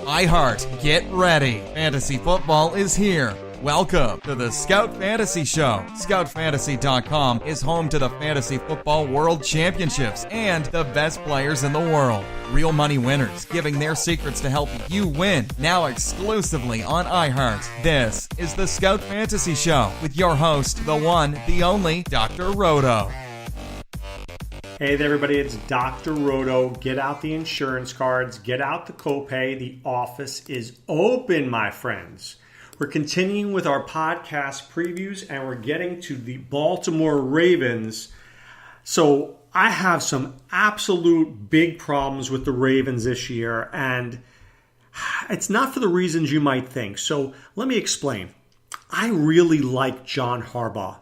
iHeart, get ready. Fantasy football is here. Welcome to the Scout Fantasy Show. ScoutFantasy.com is home to the Fantasy Football World Championships and the best players in the world. Real money winners giving their secrets to help you win. Now exclusively on iHeart. This is the Scout Fantasy Show with your host, the one, the only, Dr. Roto. Hey there, everybody. It's Dr. Roto. Get out the insurance cards. Get out the copay. The office is open, my friends. We're continuing with our podcast previews, and we're getting to the Baltimore Ravens. So I have some absolute big problems with the Ravens this year, and it's not for the reasons you might think. So let me explain. I really like John Harbaugh.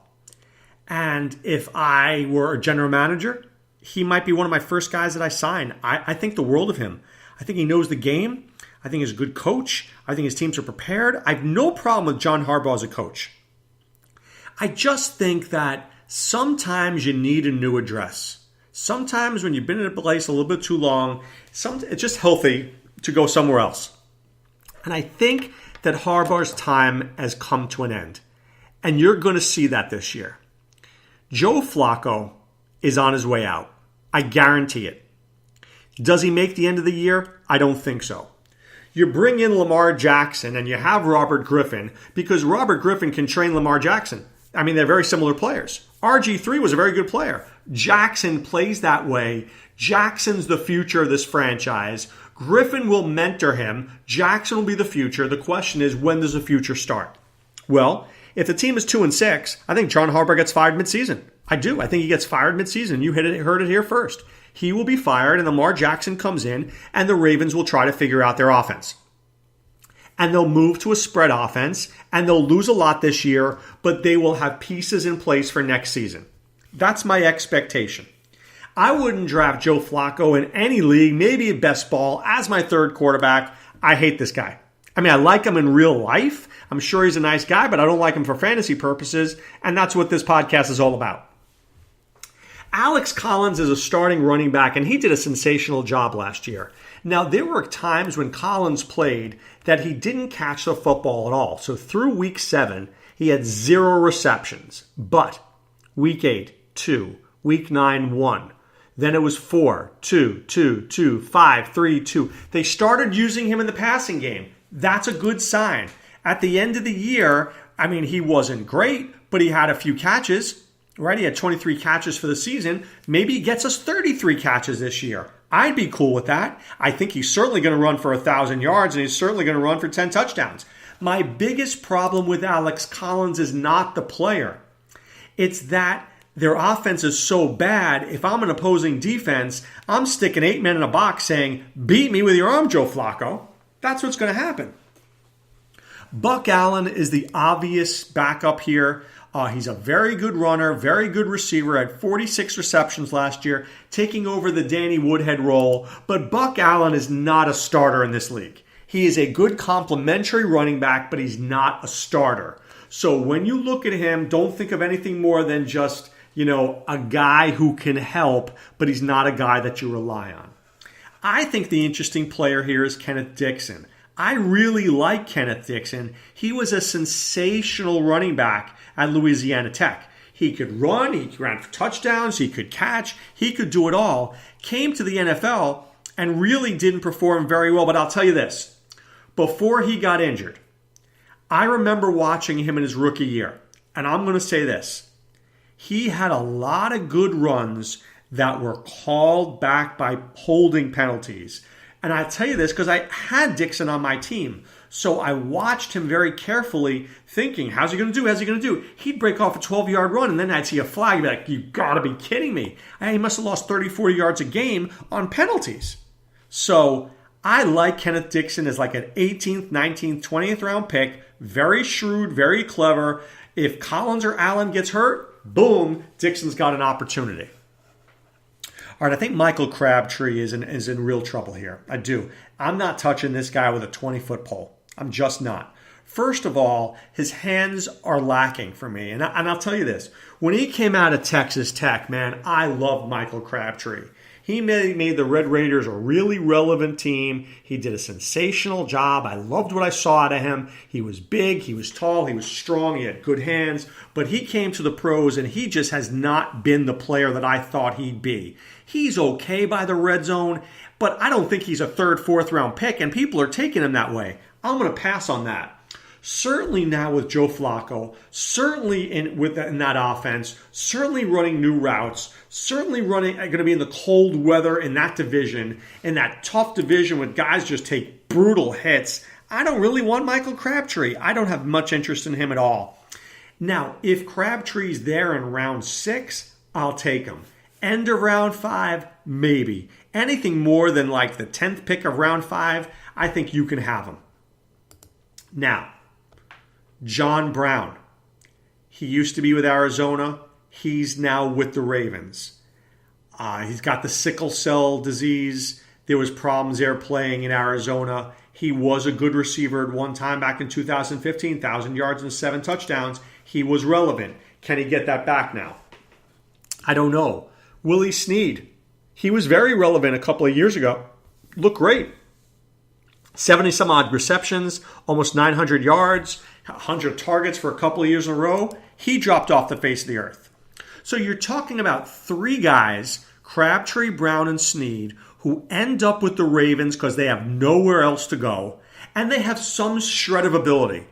And if I were a general manager, he might be one of my first guys that I sign. I think the world of him. I think he knows the game. I think he's a good coach. I think his teams are prepared. I have no problem with John Harbaugh as a coach. I just think that sometimes you need a new address. Sometimes when you've been in a place a little bit too long, it's just healthy to go somewhere else. And I think that Harbaugh's time has come to an end. And you're going to see that this year. Joe Flacco is on his way out. I guarantee it. Does he make the end of the year? I don't think so. You bring in Lamar Jackson and you have Robert Griffin because Robert Griffin can train Lamar Jackson. I mean, they're very similar players. RG3 was a very good player. Jackson plays that way. Jackson's the future of this franchise. Griffin will mentor him. Jackson will be the future. The question is, when does the future start? Well, if the team is 2-6, I think John Harbaugh gets fired midseason. I do. I think he gets fired midseason. You heard it here first. He will be fired and Lamar Jackson comes in and the Ravens will try to figure out their offense. And they'll move to a spread offense and they'll lose a lot this year, but they will have pieces in place for next season. That's my expectation. I wouldn't draft Joe Flacco in any league, maybe at best ball, as my third quarterback. I hate this guy. I mean, I like him in real life. I'm sure he's a nice guy, but I don't like him for fantasy purposes, and that's what this podcast is all about. Alex Collins is a starting running back, and he did a sensational job last year. Now, there were times when Collins played that he didn't catch the football at all. So through week 7, he had 0 receptions. But week 8, 2. Week 9, 1. Then it was 4, 2, 2, 2, 5, 3, 2. They started using him in the passing game. That's a good sign. At the end of the year, I mean, he wasn't great, but he had a few catches. Right, he had 23 catches for the season. Maybe he gets us 33 catches this year. I'd be cool with that. I think he's certainly going to run for 1,000 yards, and he's certainly going to run for 10 touchdowns. My biggest problem with Alex Collins is not the player. It's that their offense is so bad, if I'm an opposing defense, I'm sticking 8 men in a box saying, beat me with your arm, Joe Flacco. That's what's going to happen. Buck Allen is the obvious backup here. He's a very good runner, very good receiver, had 46 receptions last year, taking over the Danny Woodhead role. But Buck Allen is not a starter in this league. He is a good complementary running back, but he's not a starter. So when you look at him, don't think of anything more than just, a guy who can help, but he's not a guy that you rely on. I think the interesting player here is Kenneth Dixon. I really like Kenneth Dixon. He was a sensational running back at Louisiana Tech. He could run, he ran for touchdowns, he could catch, he could do it all. Came to the NFL and really didn't perform very well. But I'll tell you this, before he got injured, I remember watching him in his rookie year. And I'm going to say this, he had a lot of good runs that were called back by holding penalties. And I tell you this because I had Dixon on my team. So I watched him very carefully thinking, how's he going to do? How's he going to do? He'd break off a 12-yard run and then I'd see a flag. I'd be like, you got to be kidding me. He must have lost 30, 40 yards a game on penalties. So I like Kenneth Dixon as like an 18th, 19th, 20th round pick. Very shrewd, very clever. If Collins or Allen gets hurt, boom, Dixon's got an opportunity. All right, I think Michael Crabtree is in real trouble here. I do. I'm not touching this guy with a 20-foot pole. I'm just not. First of all, his hands are lacking for me. And I'll tell you this. When he came out of Texas Tech, man, I loved Michael Crabtree. He made the Red Raiders a really relevant team. He did a sensational job. I loved what I saw out of him. He was big, he was tall, he was strong, he had good hands. But he came to the pros and he just has not been the player that I thought he'd be. He's okay by the red zone, but I don't think he's a third, fourth round pick, and people are taking him that way. I'm going to pass on that. Certainly now with Joe Flacco, certainly in that offense, certainly running new routes, certainly going to be in the cold weather in that division, in that tough division where guys just take brutal hits. I don't really want Michael Crabtree. I don't have much interest in him at all. Now, if Crabtree's there in round 6, I'll take him. End of round 5, maybe. Anything more than like the 10th pick of round 5, I think you can have him. Now, John Brown. He used to be with Arizona. He's now with the Ravens. He's got the sickle cell disease. There was problems there playing in Arizona. He was a good receiver at one time back in 2015, 1,000 yards and 7 touchdowns. He was relevant. Can he get that back now? I don't know. Willie Snead. He was very relevant a couple of years ago. Looked great. 70-some-odd receptions, almost 900 yards, 100 targets for a couple of years in a row. He dropped off the face of the earth. So you're talking about 3 guys, Crabtree, Brown, and Snead, who end up with the Ravens because they have nowhere else to go, and they have some shred of ability.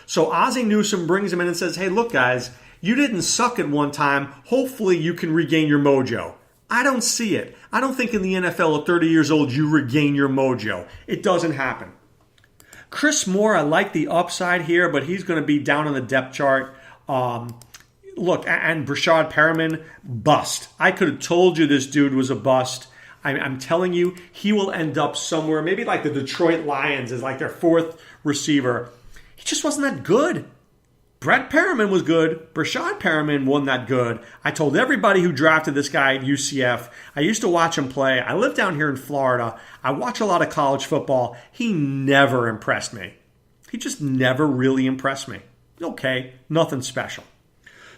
So Ozzie Newsome brings them in and says, hey, look, guys, you didn't suck at one time. Hopefully you can regain your mojo. I don't see it. I don't think in the NFL at 30 years old you regain your mojo. It doesn't happen. Chris Moore, I like the upside here, but he's going to be down on the depth chart. Look, and Brashad Perriman, bust. I could have told you this dude was a bust. I'm telling you, he will end up somewhere, maybe like the Detroit Lions is like their 4th receiver. He just wasn't that good. Brett Perriman was good. Brashad Perriman wasn't that good. I told everybody who drafted this guy at UCF, I used to watch him play. I live down here in Florida. I watch a lot of college football. He never impressed me. He just never really impressed me. Okay, nothing special.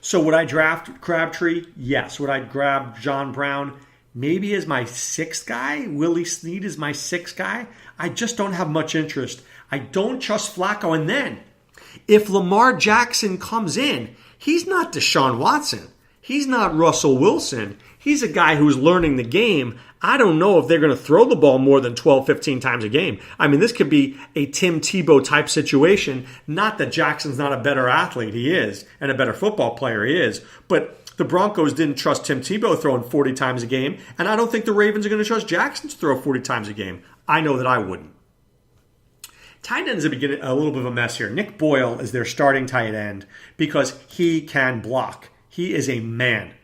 So would I draft Crabtree? Yes. Would I grab John Brown? Maybe as my 6th guy. Willie Snead is my 6th guy. I just don't have much interest. I don't trust Flacco. And then, if Lamar Jackson comes in, he's not Deshaun Watson. He's not Russell Wilson. He's a guy who's learning the game. I don't know if they're going to throw the ball more than 12, 15 times a game. I mean, this could be a Tim Tebow type situation. Not that Jackson's not a better athlete. He is. And a better football player. He is. But the Broncos didn't trust Tim Tebow throwing 40 times a game. And I don't think the Ravens are going to trust Jackson to throw 40 times a game. I know that I wouldn't. Tight ends are beginning a little bit of a mess here. Nick Boyle is their starting tight end because he can block. He is a man.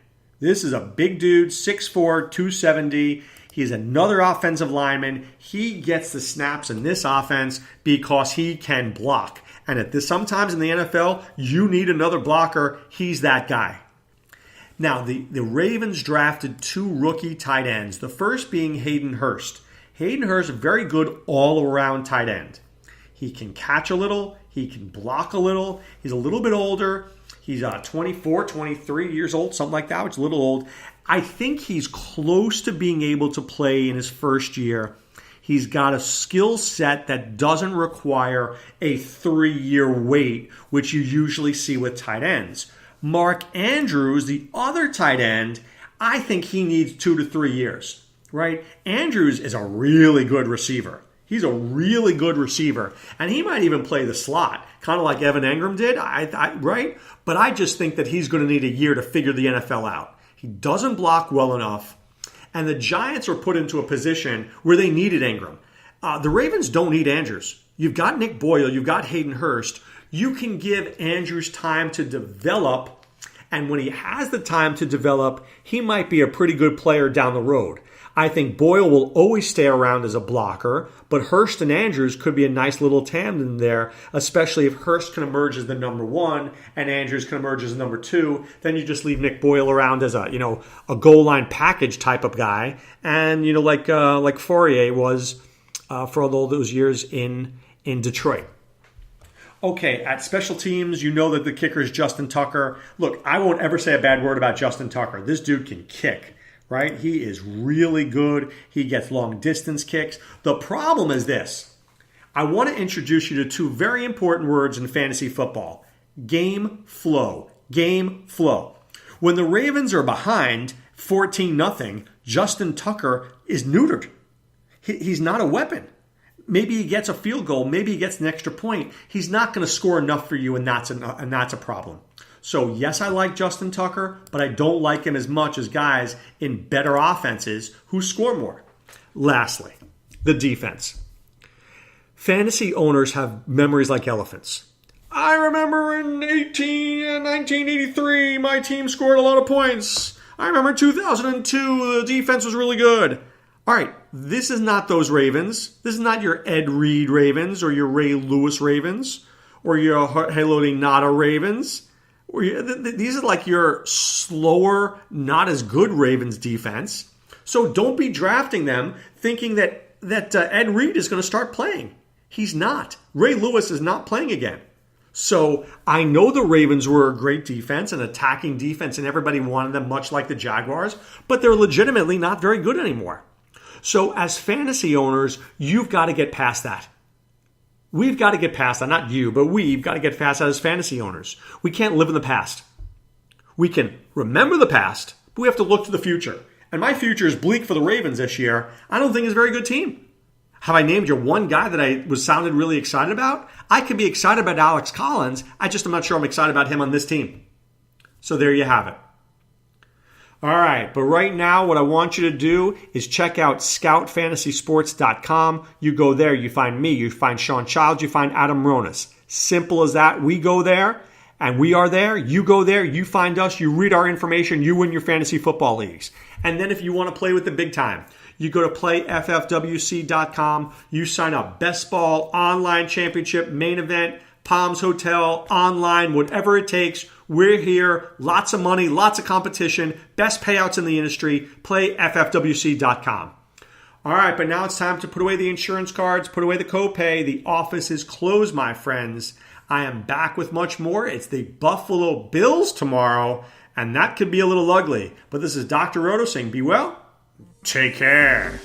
This is a big dude, 6'4", 270. He's another offensive lineman. He gets the snaps in this offense because he can block. And sometimes in the NFL, you need another blocker. He's that guy. Now, the Ravens drafted 2 rookie tight ends, the first being Hayden Hurst. Hayden Hurst, a very good all-around tight end. He can catch a little. He can block a little. He's a little bit older. He's 24, 23 years old, something like that, which is a little old. I think he's close to being able to play in his first year. He's got a skill set that doesn't require a 3-year wait, which you usually see with tight ends. Mark Andrews, the other tight end, I think he needs 2 to 3 years, right? Andrews is a really good receiver. He's a really good receiver, and he might even play the slot, kind of like Evan Engram did, right? But I just think that he's going to need a year to figure the NFL out. He doesn't block well enough, and the Giants were put into a position where they needed Engram. The Ravens don't need Andrews. You've got Nick Boyle. You've got Hayden Hurst. You can give Andrews time to develop, and when he has the time to develop, he might be a pretty good player down the road. I think Boyle will always stay around as a blocker, but Hurst and Andrews could be a nice little tandem there, especially if Hurst can emerge as the number 1 and Andrews can emerge as the number 2. Then you just leave Nick Boyle around as a goal line package type of guy, and like Fourier was for all those years in Detroit. Okay, at special teams, you know that the kicker is Justin Tucker. Look, I won't ever say a bad word about Justin Tucker. This dude can kick. right? He is really good. He gets long distance kicks. The problem is this. I want to introduce you to two very important words in fantasy football. Game flow. Game flow. When the Ravens are behind 14-0, Justin Tucker is neutered. He's not a weapon. Maybe he gets a field goal. Maybe he gets an extra point. He's not going to score enough for you, and that's a problem. So, yes, I like Justin Tucker, but I don't like him as much as guys in better offenses who score more. Lastly, the defense. Fantasy owners have memories like elephants. I remember in 1983, my team scored a lot of points. I remember in 2002, the defense was really good. All right, this is not those Ravens. This is not your Ed Reed Ravens or your Ray Lewis Ravens or your Haloti Ngata Ravens. These are like your slower, not as good Ravens defense. So don't be drafting them thinking that Ed Reed is going to start playing. He's not. Ray Lewis is not playing again. So I know the Ravens were a great defense, an attacking defense, and everybody wanted them much like the Jaguars, but they're legitimately not very good anymore. So as fantasy owners, you've got to get past that. We've got to get past that. Not you, but we've got to get past that as fantasy owners. We can't live in the past. We can remember the past, but we have to look to the future. And my future is bleak for the Ravens this year. I don't think it's a very good team. Have I named you one guy that I sounded really excited about? I could be excited about Alex Collins. I just am not sure I'm excited about him on this team. So there you have it. All right, but right now what I want you to do is check out scoutfantasysports.com. You go there, you find me, you find Sean Childs, you find Adam Ronis. Simple as that. We go there, and we are there. You go there, you find us, you read our information, you win your fantasy football leagues. And then if you want to play with the big time, you go to playffwc.com, you sign up. Best Ball, Online Championship, Main Event, Palms Hotel, online, whatever it takes. We're here. Lots of money, lots of competition, best payouts in the industry. Playffwc.com. All right, but now it's time to put away the insurance cards, put away the copay. The office is closed, my friends. I am back with much more. It's the Buffalo Bills tomorrow, and that could be a little ugly. But this is Dr. Roto saying, be well. Take care.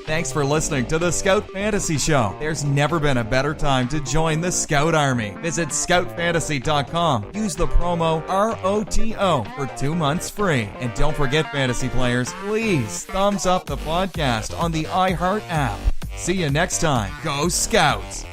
Thanks for listening to the Scout Fantasy Show. There's never been a better time to join the Scout Army. Visit scoutfantasy.com. Use the promo ROTO for 2 months free. And don't forget, fantasy players, please thumbs up the podcast on the iHeart app. See you next time. Go Scouts!